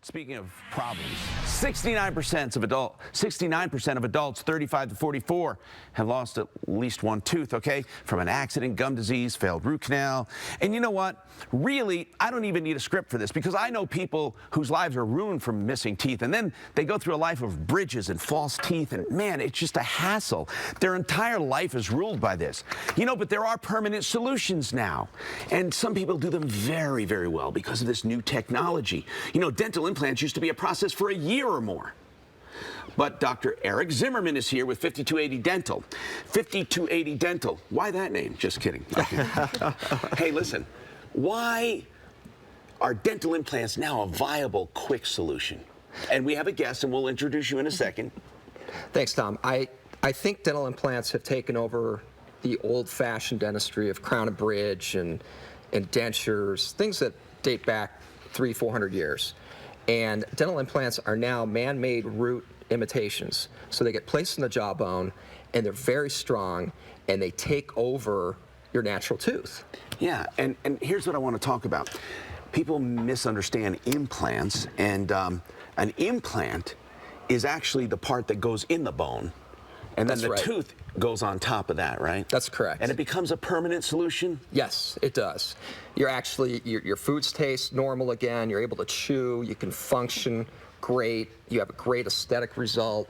Speaking of problems, 69% of adults 35 to 44 have lost at least one tooth, okay? From an accident, gum disease, failed root canal. And you know what? Really, I don't even need a script for this because I know people whose lives are ruined from missing teeth, and then they go through a life of bridges and false teeth, and man, it's just a hassle. Their entire life is ruled by this. You know, but there are permanent solutions now, and some people do them very, very well because of this new technology. You know, dental implants used to be a process for a year or more. But Dr. Eric Zimmerman is here with 5280 Dental. 5280 Dental. Why that name? Just kidding. Hey, listen, why are dental implants now a viable, quick solution? And we have a guest, and we'll introduce you in a second. Thanks, Tom. I think dental implants have taken over the old-fashioned dentistry of crown and bridge and dentures, things that date back 300-400 years. And dental implants are now man-made root imitations. So they get placed in the jawbone, and they're very strong, and they take over your natural tooth. Yeah, and here's what I want to talk about. People misunderstand implants, and an implant is actually the part that goes in the bone, and then the tooth goes on top of that, right? That's correct. And it becomes a permanent solution? Yes, it does. You're actually, your foods taste normal again, you're able to chew, you can function great, you have a great aesthetic result.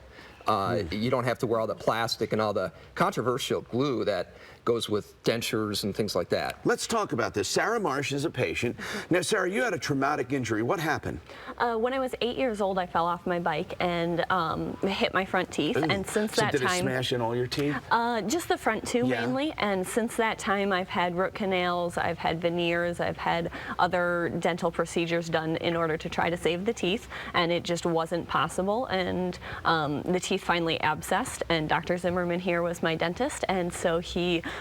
You don't have to wear all the plastic and all the controversial glue that goes with dentures and things like that. Let's talk about this. Sarah Marsh is a patient. Now, Sarah, you had a traumatic injury. What happened? When I was 8 years old, I fell off my bike and hit my front teeth. Ooh. And since that did time, it smash in all your teeth? Just the front two mainly. And since that time, I've had root canals, I've had veneers, I've had other dental procedures done in order to try to save the teeth, and it just wasn't possible. And the teeth finally abscessed, and Dr. Zimmerman here was my dentist, and so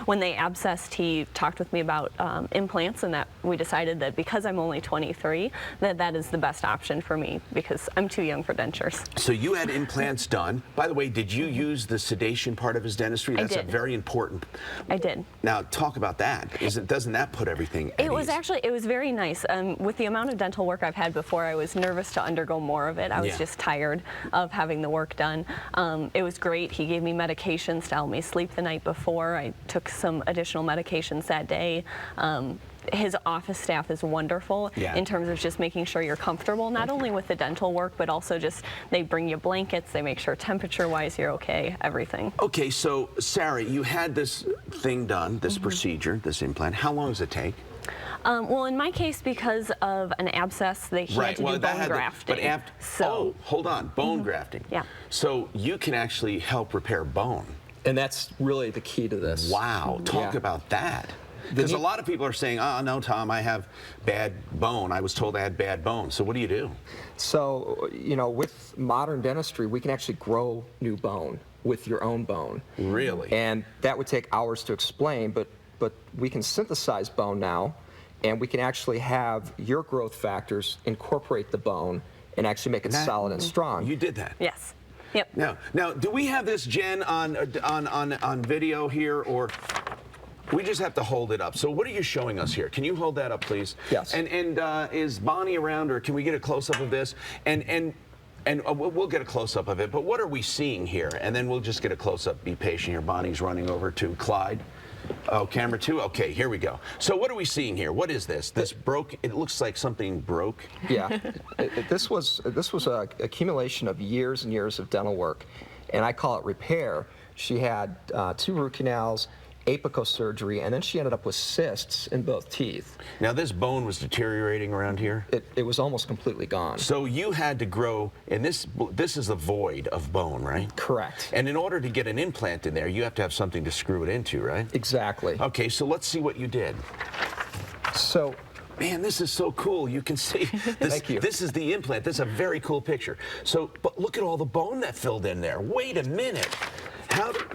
when they abscessed, he talked with me about implants, and that we decided that because I'm only 23, that is the best option for me because I'm too young for dentures. So you had implants done. By the way, did you use the sedation part of his dentistry? That's I did. A very important. I did. Now talk about that. Doesn't that put everything at It was ease? actually, it was very nice. With the amount of dental work I've had before, I was nervous to undergo more of it. I was just tired of having the work done. It was great. He gave me medications to help me sleep the night before. I took some additional medications that day. His office staff is wonderful in terms of just making sure you're comfortable, not only with the dental work, but also just they bring you blankets, they make sure temperature-wise you're okay, everything. Okay, so Sarah, you had this thing done, this procedure, this implant. How long does it take? Well, in my case, because of an abscess, he had to do bone grafting. Oh, hold on, bone grafting. Yeah. So you can actually help repair bone. And that's really the key to this. Wow, talk about that. Because a lot of people are saying, oh, no, Tom, I have bad bone. I was told I had bad bone. So what do you do? So, you know, with modern dentistry, we can actually grow new bone with your own bone. Really? And that would take hours to explain, but we can synthesize bone now, and we can actually have your growth factors incorporate the bone and actually make it solid and strong. You did that? Yes. Yep. Now, do we have this, Jen, on video here, or we just have to hold it up? So what are you showing us here? Can you hold that up, please? Yes. And is Bonnie around, or can we get a close-up of this? And we'll get a close-up of it, but what are we seeing here? And then we'll just get a close-up. Be patient here. Bonnie's running over to Clyde. Oh, camera 2? Okay, here we go. So what are we seeing here? What is this? This broke, it looks like something broke. Yeah, this was a accumulation of years and years of dental work, and I call it repair. She had 2 root canals, apical surgery, and then she ended up with cysts in both teeth. Now this bone was deteriorating around here? It was almost completely gone. So you had to grow, and this is a void of bone, right? Correct. And in order to get an implant in there, you have to have something to screw it into, right? Exactly. Okay, so let's see what you did. So, man, this is so cool. You can see this. Thank you. This is the implant. This is a very cool picture. So, but look at all the bone that filled in there. Wait a minute.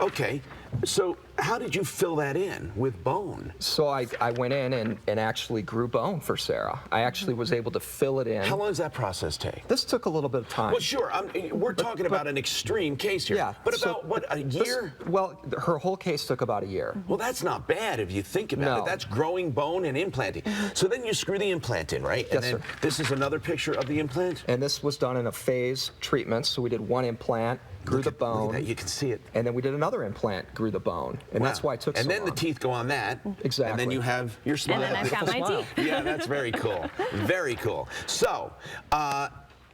Okay, So how did you fill that in with bone? So I went in and actually grew bone for Sarah. I actually was able to fill it in. How long does that process take? This took a little bit of time. Well, sure. We're talking about an extreme case here. Yeah. But so about, what, a year? Well, her whole case took about a year. Well, that's not bad if you think about No. it. That's growing bone and implanting. So then you screw the implant in, right? Yes, And then sir. this is another picture of the implant? And this was done in a phase treatment. So we did one implant, grew the Look bone, at that. You can see it. and then we did another implant, grew the bone. And that's Wow. why it took and so then long. the teeth go on that. Exactly. And then you have your smile. And then I've got my Smile. teeth. Yeah, that's very cool. Very cool. So,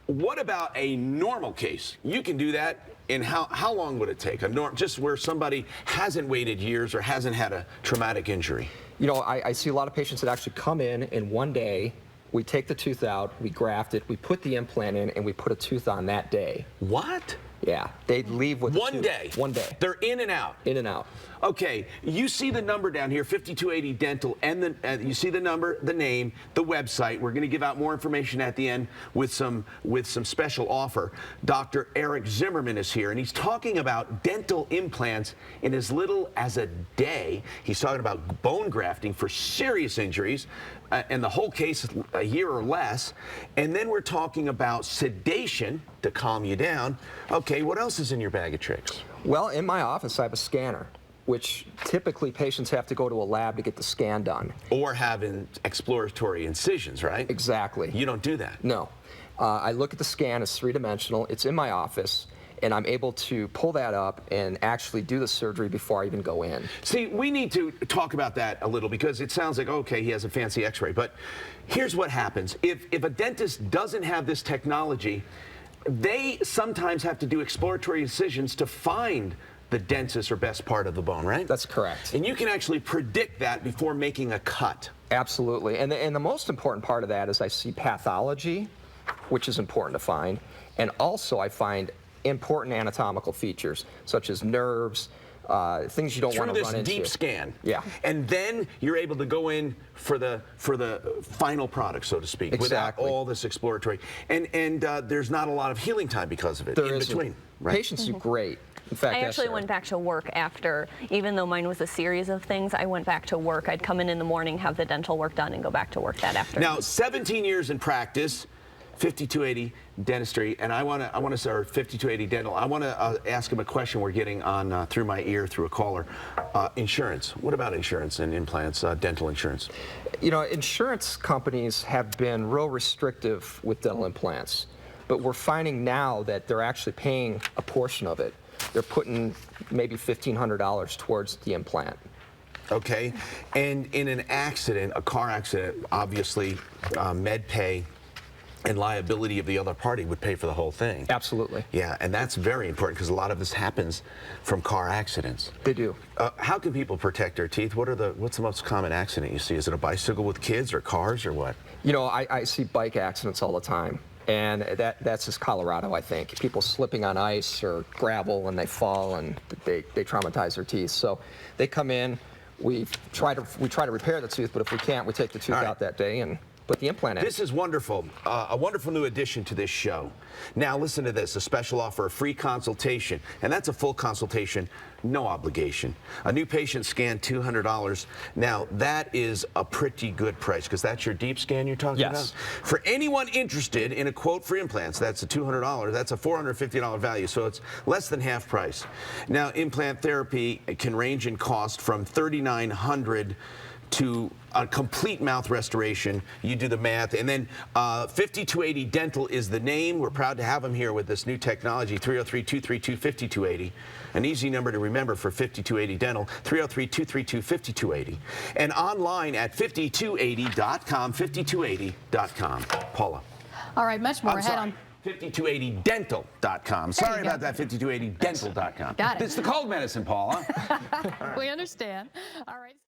what about a normal case? You can do that in how long would it take? Just where somebody hasn't waited years or hasn't had a traumatic injury. You know, I see a lot of patients that actually come in one day. We take the tooth out, we graft it, we put the implant in, and we put a tooth on that day. What? Yeah, they'd leave with a One tooth. day? 1 day. They're in and out. In and out. Okay, you see the number down here, 5280 Dental, and you see the number, the name, the website. We're going to give out more information at the end with some special offer. Dr. Eric Zimmerman is here, and he's talking about dental implants in as little as a day. He's talking about bone grafting for serious injuries, and the whole case a year or less. And then we're talking about sedation to calm you down. Okay, what else is in your bag of tricks? Well, in my office, I have a scanner, which typically patients have to go to a lab to get the scan done. Or having exploratory incisions, right? Exactly. You don't do that. No. I look at the scan, it's three-dimensional, it's in my office, and I'm able to pull that up and actually do the surgery before I even go in. See, we need to talk about that a little because it sounds like, okay, he has a fancy x-ray, but here's what happens. If a dentist doesn't have this technology, they sometimes have to do exploratory incisions to find the densest or best part of the bone, right? That's correct. And you can actually predict that before making a cut. Absolutely. And the most important part of that is I see pathology, which is important to find, and also I find important anatomical features, such as nerves, things you don't want to run Through into. this deep scan. Yeah. And then you're able to go in for the final product, so to speak, Exactly. without all this exploratory. And there's not a lot of healing time because of it There in isn't. between. Right? Patients do great. In fact, I yes, actually Sarah. went back to work after, even though mine was a series of things, I went back to work. I'd come in the morning, have the dental work done, and go back to work that afternoon. Now, 17 years in practice, 5280 dentistry, and I want to start 5280 dental. I want to ask him a question we're getting on through my ear through a caller. Insurance. What about insurance and implants, dental insurance? You know, insurance companies have been real restrictive with dental implants, but we're finding now that they're actually paying a portion of it. They're putting maybe $1,500 towards the implant. Okay, and in an accident, a car accident, obviously med pay and liability of the other party would pay for the whole thing. Absolutely. Yeah, and that's very important because a lot of this happens from car accidents. They do. How can people protect their teeth? What's the most common accident you see? Is it a bicycle with kids or cars or what? You know, I see bike accidents all the time. And that's just Colorado, I think. People slipping on ice or gravel and they fall and they traumatize their teeth. So they come in, we try to repair the tooth, but if we can't, we take the tooth All right. out that day and put the implant in. This is wonderful, a wonderful new addition to this show. Now listen to this, a special offer, a free consultation, and that's a full consultation, no obligation. A new patient scan, $200. Now that is a pretty good price because that's your deep scan you're talking Yes. about? For anyone interested in a quote for implants, that's a $200, that's a $450 value, so it's less than half price. Now implant therapy can range in cost from $3,900 to a complete mouth restoration. You do the math. And then 5280 Dental is the name. We're proud to have them here with this new technology, 303-232-5280. An easy number to remember for 5280 Dental, 303-232-5280. And online at 5280.com, 5280.com. Paula. All right, much more I'm ahead sorry. on. 5280dental.com. Sorry you about go. that, 5280dental.com. Got it. It's the cold medicine, Paula. We understand. All right.